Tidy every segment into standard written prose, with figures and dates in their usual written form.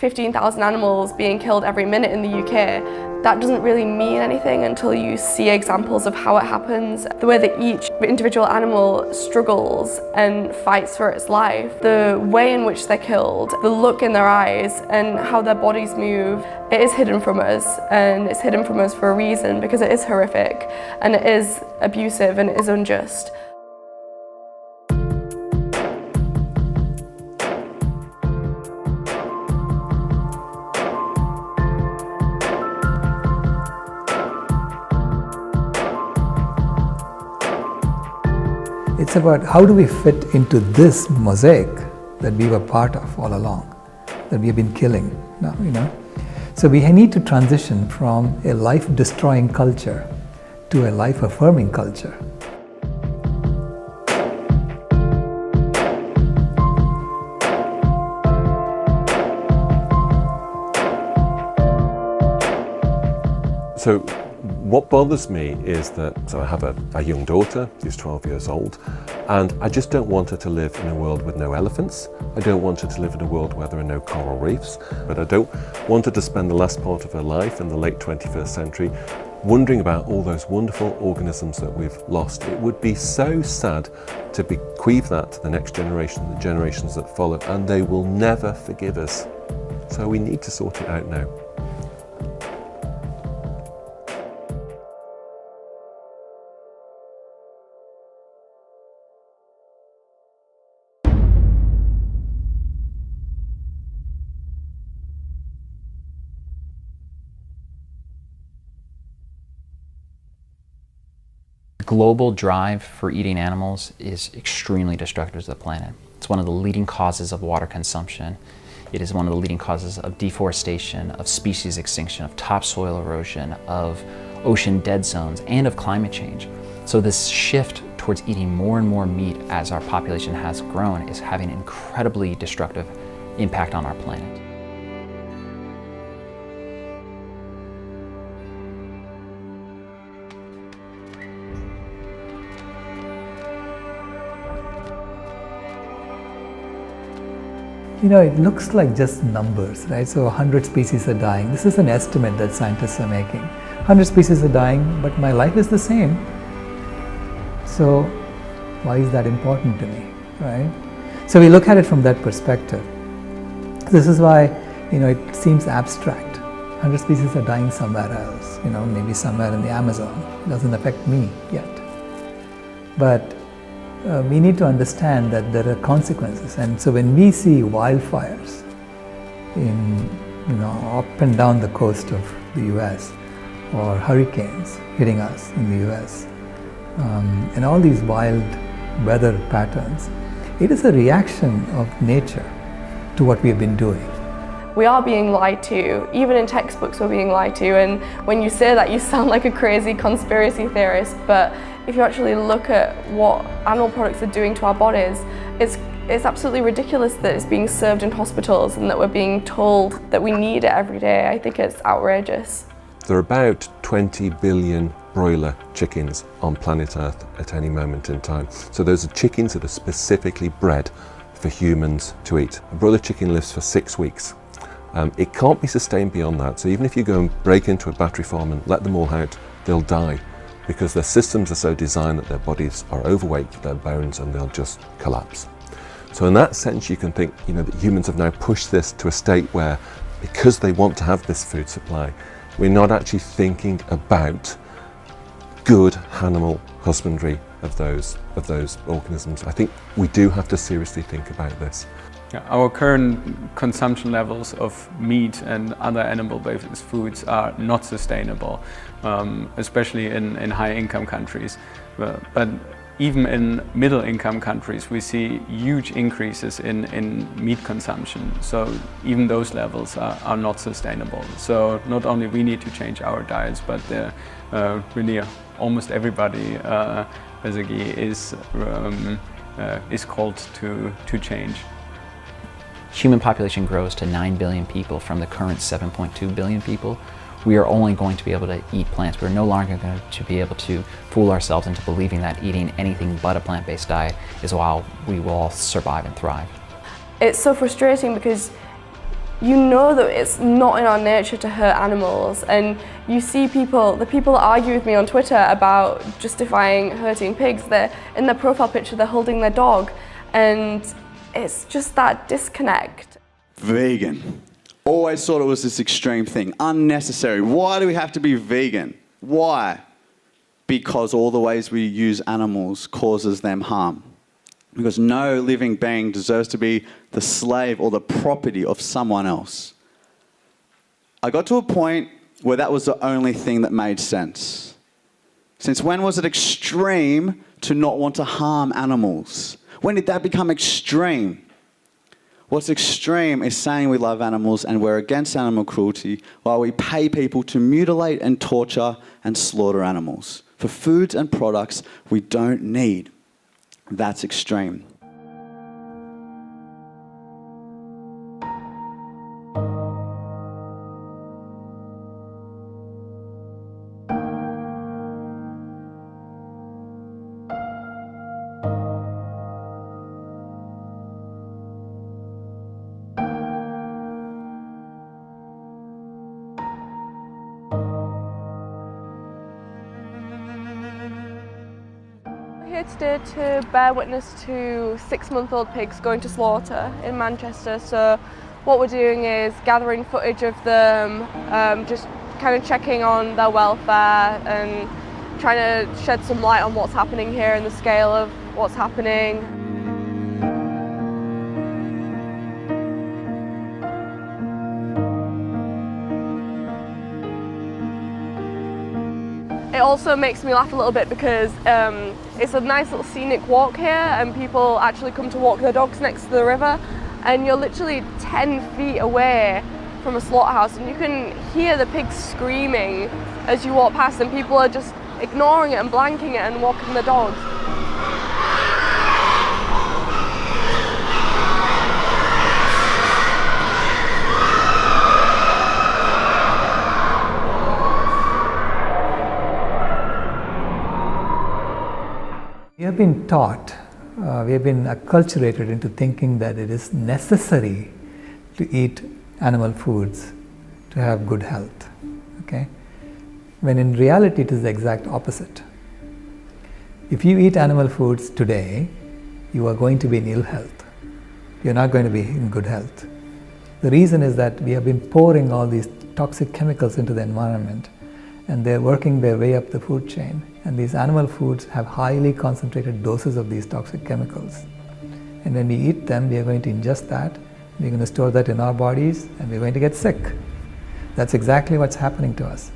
15,000 animals being killed every minute in the UK, that doesn't really mean anything until you see examples of how it happens. The way that each individual animal struggles and fights for its life, the way in which they're killed, the look in their eyes and how their bodies move, it is hidden from us, and it's hidden from us for a reason, because it is horrific and it is abusive and it is unjust. It's about how do we fit into this mosaic that we were part of all along, that we have been killing now, So we need to transition from a life-destroying culture to a life-affirming culture. So what bothers me is that, I have a young daughter, she's 12 years old, and I just don't want her to live in a world with no elephants. I don't want her to live in a world where there are no coral reefs, but I don't want her to spend the last part of her life in the late 21st century wondering about all those wonderful organisms that we've lost. It would be so sad to bequeath that to the next generation, the generations that follow, and they will never forgive us. So we need to sort it out now. Global drive for eating animals is extremely destructive to the planet. It's one of the leading causes of water consumption. It is one of the leading causes of deforestation, of species extinction, of topsoil erosion, of ocean dead zones, and of climate change. So this shift towards eating more and more meat as our population has grown is having an incredibly destructive impact on our planet. It looks like just numbers, right? So 100 species are dying. This is an estimate that scientists are making. 100 species are dying, but my life is the same. So why is that important to me, right? So we look at it from that perspective. This is why, it seems abstract. 100 species are dying somewhere else, maybe somewhere in the Amazon. It doesn't affect me yet. But we need to understand that there are consequences, and so when we see wildfires up and down the coast of the US, or hurricanes hitting us in the US, and all these wild weather patterns, it is a reaction of nature to what we have been doing. We are being lied to. Even in textbooks we're being lied to, and when you say that you sound like a crazy conspiracy theorist, but if you actually look at what animal products are doing to our bodies, it's absolutely ridiculous that it's being served in hospitals and that we're being told that we need it every day. I think it's outrageous. There are about 20 billion broiler chickens on planet Earth at any moment in time. So those are chickens that are specifically bred for humans to eat. A broiler chicken lives for 6 weeks. It can't be sustained beyond that. So even if you go and break into a battery farm and let them all out, they'll die, because their systems are so designed that their bodies are overweight for their bones and they'll just collapse. So in that sense, you can think, that humans have now pushed this to a state where, because they want to have this food supply, we're not actually thinking about good animal husbandry of those organisms. I think we do have to seriously think about this. Yeah, our current consumption levels of meat and other animal-based foods are not sustainable, especially in high-income countries. But even in middle-income countries, we see huge increases in meat consumption. So even those levels are not sustainable. So not only we need to change our diets, but really almost everybody basically is called to change. Human population grows to 9 billion people from the current 7.2 billion people. We are only going to be able to eat plants. We're no longer going to be able to fool ourselves into believing that eating anything but a plant-based diet is how we will all survive and thrive. It's so frustrating because you know that it's not in our nature to hurt animals, and you see the people that argue with me on Twitter about justifying hurting pigs, they're in their profile picture, they're holding their dog, and it's just that disconnect. Vegan. Always thought it was this extreme thing, unnecessary. Why do we have to be vegan? Why? Because all the ways we use animals causes them harm. Because no living being deserves to be the slave or the property of someone else. I got to a point where that was the only thing that made sense. Since when was it extreme to not want to harm animals? When did that become extreme? What's extreme is saying we love animals and we're against animal cruelty while we pay people to mutilate and torture and slaughter animals for foods and products we don't need. That's extreme. Here today to bear witness to 6-month-old pigs going to slaughter in Manchester. So what we're doing is gathering footage of them, just kind of checking on their welfare and trying to shed some light on what's happening here and the scale of what's happening. It also makes me laugh a little bit because it's a nice little scenic walk here, and people actually come to walk their dogs next to the river, and you're literally 10 feet away from a slaughterhouse and you can hear the pigs screaming as you walk past, and people are just ignoring it and blanking it and walking their dogs. We have been taught, we have been acculturated into thinking that it is necessary to eat animal foods to have good health, okay? When in reality it is the exact opposite. If you eat animal foods today, you are going to be in ill health. You're not going to be in good health. The reason is that we have been pouring all these toxic chemicals into the environment, and they're working their way up the food chain. And these animal foods have highly concentrated doses of these toxic chemicals. And when we eat them, we are going to ingest that, we're going to store that in our bodies, and we're going to get sick. That's exactly what's happening to us.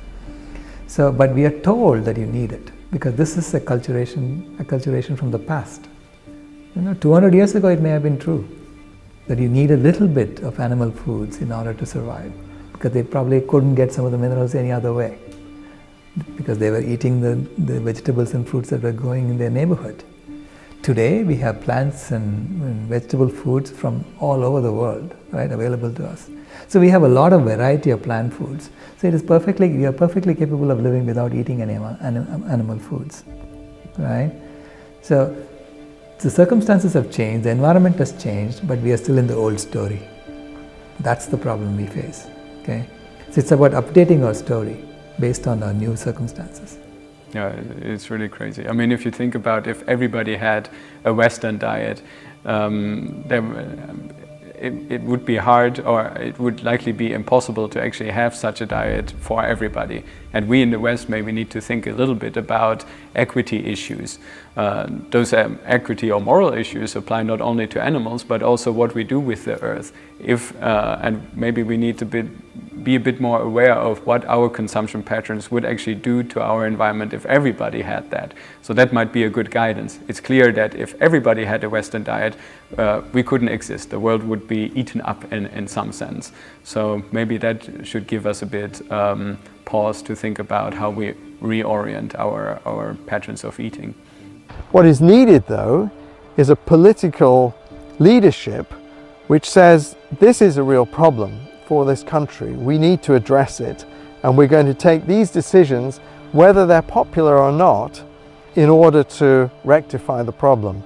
So, but we are told that you need it, because this is a acculturation from the past. 200 years ago it may have been true, that you need a little bit of animal foods in order to survive, because they probably couldn't get some of the minerals any other way, because they were eating the vegetables and fruits that were growing in their neighborhood. Today we have plants and vegetable foods from all over the world, right, available to us. So we have a lot of variety of plant foods. So we are perfectly capable of living without eating any animal foods, right? So the circumstances have changed, the environment has changed, but we are still in the old story. That's the problem we face, okay? So it's about updating our story based on our new circumstances. Yeah, it's really crazy. I mean, if you think about if everybody had a Western diet, it would be hard, or it would likely be impossible to actually have such a diet for everybody. And we in the West maybe need to think a little bit about equity issues. Those equity or moral issues apply not only to animals, but also what we do with the earth. And maybe we need to be a bit more aware of what our consumption patterns would actually do to our environment if everybody had that. So that might be a good guidance. It's clear that if everybody had a Western diet, we couldn't exist. The world would be eaten up in some sense. So maybe that should give us a bit pause to think about how we reorient our patterns of eating. What is needed, though, is a political leadership which says this is a real problem for this country. We need to address it, and we're going to take these decisions, whether they're popular or not, in order to rectify the problem.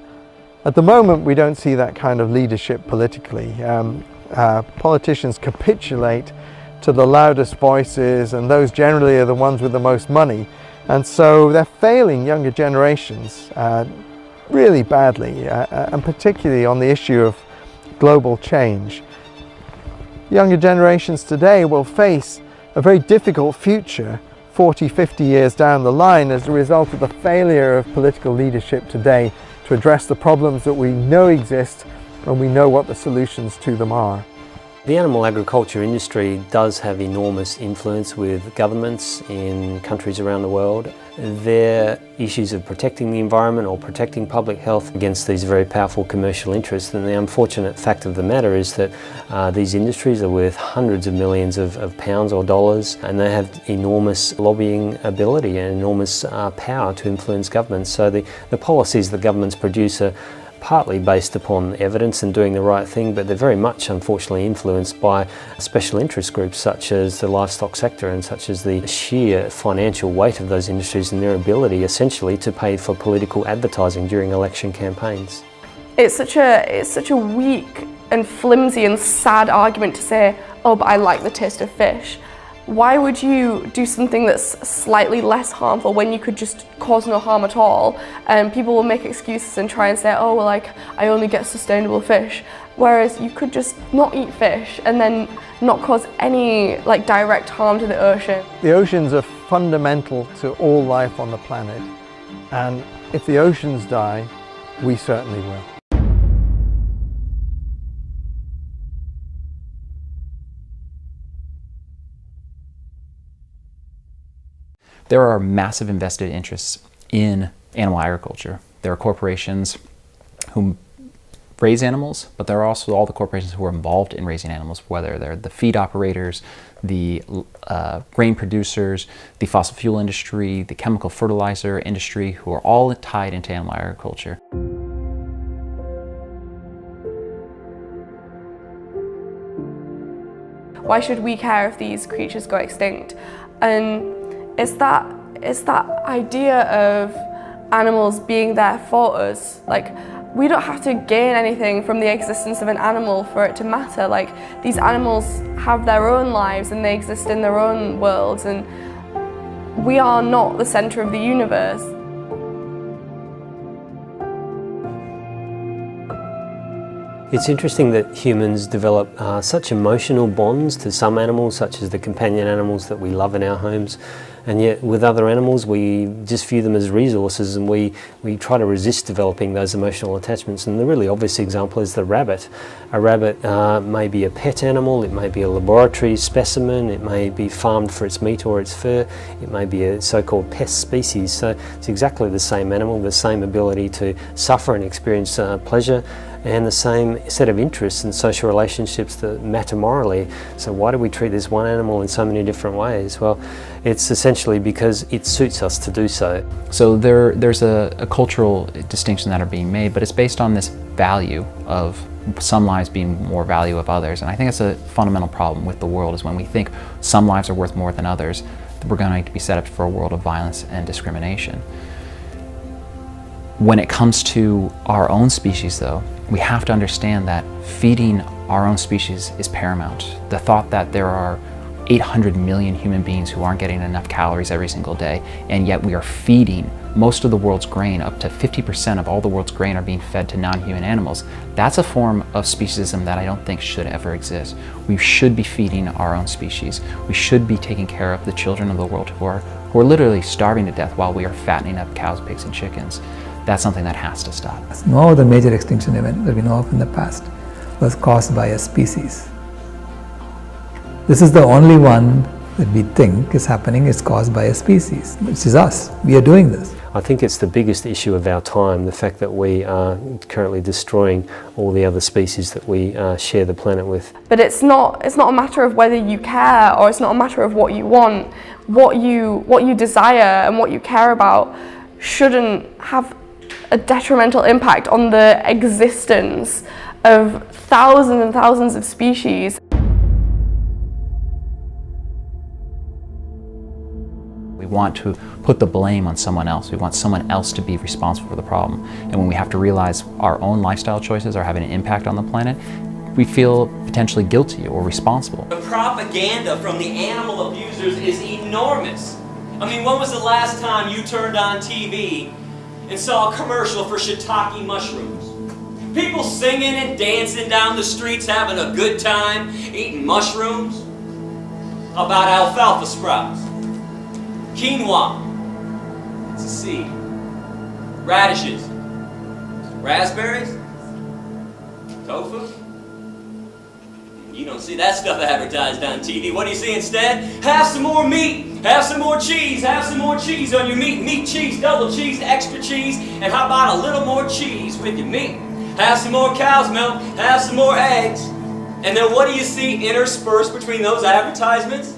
At the moment, we don't see that kind of leadership politically. politicians capitulate to the loudest voices, and those generally are the ones with the most money. And so they're failing younger generations really badly, and particularly on the issue of global change. Younger generations today will face a very difficult future 40, 50 years down the line as a result of the failure of political leadership today to address the problems that we know exist and we know what the solutions to them are. The animal agriculture industry does have enormous influence with governments in countries around the world. Their issues of protecting the environment or protecting public health against these very powerful commercial interests. And the unfortunate fact of the matter is that these industries are worth hundreds of millions of pounds or dollars, and they have enormous lobbying ability and enormous power to influence governments. So the policies that governments produce are partly based upon evidence and doing the right thing, but they're very much unfortunately influenced by special interest groups such as the livestock sector and such as the sheer financial weight of those industries and their ability essentially to pay for political advertising during election campaigns. It's such a weak and flimsy and sad argument to say, oh, but I like the taste of fish. Why would you do something that's slightly less harmful when you could just cause no harm at all? And people will make excuses and try and say, oh, well, like, I only get sustainable fish. Whereas you could just not eat fish and then not cause any like direct harm to the ocean. The oceans are fundamental to all life on the planet. And if the oceans die, we certainly will. There are massive invested interests in animal agriculture. There are corporations who raise animals, but there are also all the corporations who are involved in raising animals, whether they're the feed operators, the grain producers, the fossil fuel industry, the chemical fertilizer industry, who are all tied into animal agriculture. Why should we care if these creatures go extinct? And it's that idea of animals being there for us. Like, we don't have to gain anything from the existence of an animal for it to matter. Like, these animals have their own lives and they exist in their own worlds, and we are not the center of the universe. It's interesting that humans develop such emotional bonds to some animals, such as the companion animals that we love in our homes, and yet with other animals we just view them as resources, and we try to resist developing those emotional attachments. And the really obvious example is the rabbit. A rabbit may be a pet animal, it may be a laboratory specimen, it may be farmed for its meat or its fur, it may be a so-called pest species. So it's exactly the same animal, the same ability to suffer and experience pleasure, and the same set of interests and social relationships that matter morally. So why do we treat this one animal in so many different ways? Well, it's essentially because it suits us to do so. So there's a cultural distinction that are being made, but it's based on this value of some lives being more value of others. And I think it's a fundamental problem with the world, is when we think some lives are worth more than others, we're going to be set up for a world of violence and discrimination. When it comes to our own species, though, we have to understand that feeding our own species is paramount. The thought that there are 800 million human beings who aren't getting enough calories every single day, and yet we are feeding most of the world's grain, up to 50% of all the world's grain are being fed to non-human animals. That's a form of speciesism that I don't think should ever exist. We should be feeding our own species. We should be taking care of the children of the world who are literally starving to death while we are fattening up cows, pigs, and chickens. That's something that has to stop. No other major extinction event that we know of in the past was caused by a species. This is the only one that we think is happening is caused by a species, which is us. We are doing this. I think it's the biggest issue of our time, the fact that we are currently destroying all the other species that we share the planet with. But it's not a matter of whether you care, or it's not a matter of what you want. What you desire and what you care about shouldn't have a detrimental impact on the existence of thousands and thousands of species. We want to put the blame on someone else. We want someone else to be responsible for the problem. And when we have to realize our own lifestyle choices are having an impact on the planet, we feel potentially guilty or responsible. The propaganda from the animal abusers is enormous. I mean, when was the last time you turned on TV and saw a commercial for shiitake mushrooms? People singing and dancing down the streets, having a good time, eating mushrooms. How about alfalfa sprouts? Quinoa. It's a seed. Radishes. Raspberries. Tofu. You don't see that stuff advertised on TV. What do you see instead? Have some more meat. Have some more cheese. Have some more cheese on your meat. Meat, cheese, double cheese, extra cheese. And how about a little more cheese with your meat? Have some more cow's milk. Have some more eggs. And then what do you see interspersed between those advertisements?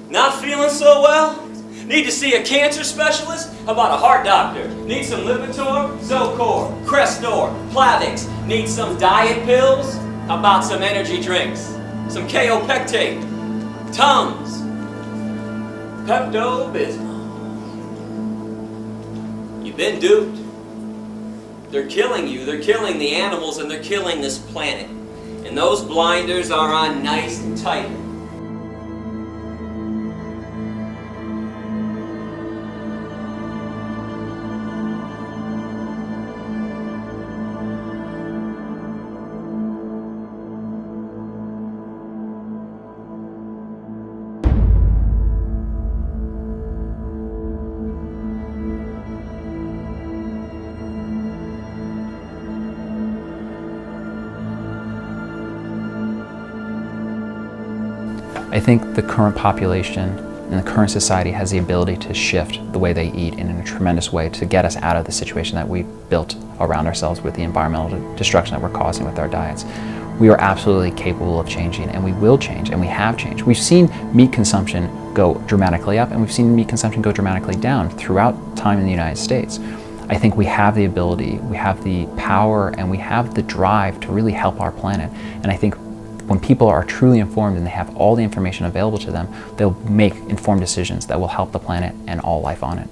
Not feeling so well? Need to see a cancer specialist? How about a heart doctor? Need some Lipitor, Zocor, Crestor, Plavix? Need some diet pills? How about some energy drinks? Some Kaopectate, Tums, Pepto-Bismol. You've been duped. They're killing you, they're killing the animals, and they're killing this planet. And those blinders are on nice and tight. I think the current population and the current society has the ability to shift the way they eat in a tremendous way to get us out of the situation that we've built around ourselves with the environmental destruction that we're causing with our diets. We are absolutely capable of changing, and we will change, and we have changed. We've seen meat consumption go dramatically up, and we've seen meat consumption go dramatically down throughout time in the United States. I think we have the ability, we have the power, and we have the drive to really help our planet. And I think when people are truly informed and they have all the information available to them, they'll make informed decisions that will help the planet and all life on it.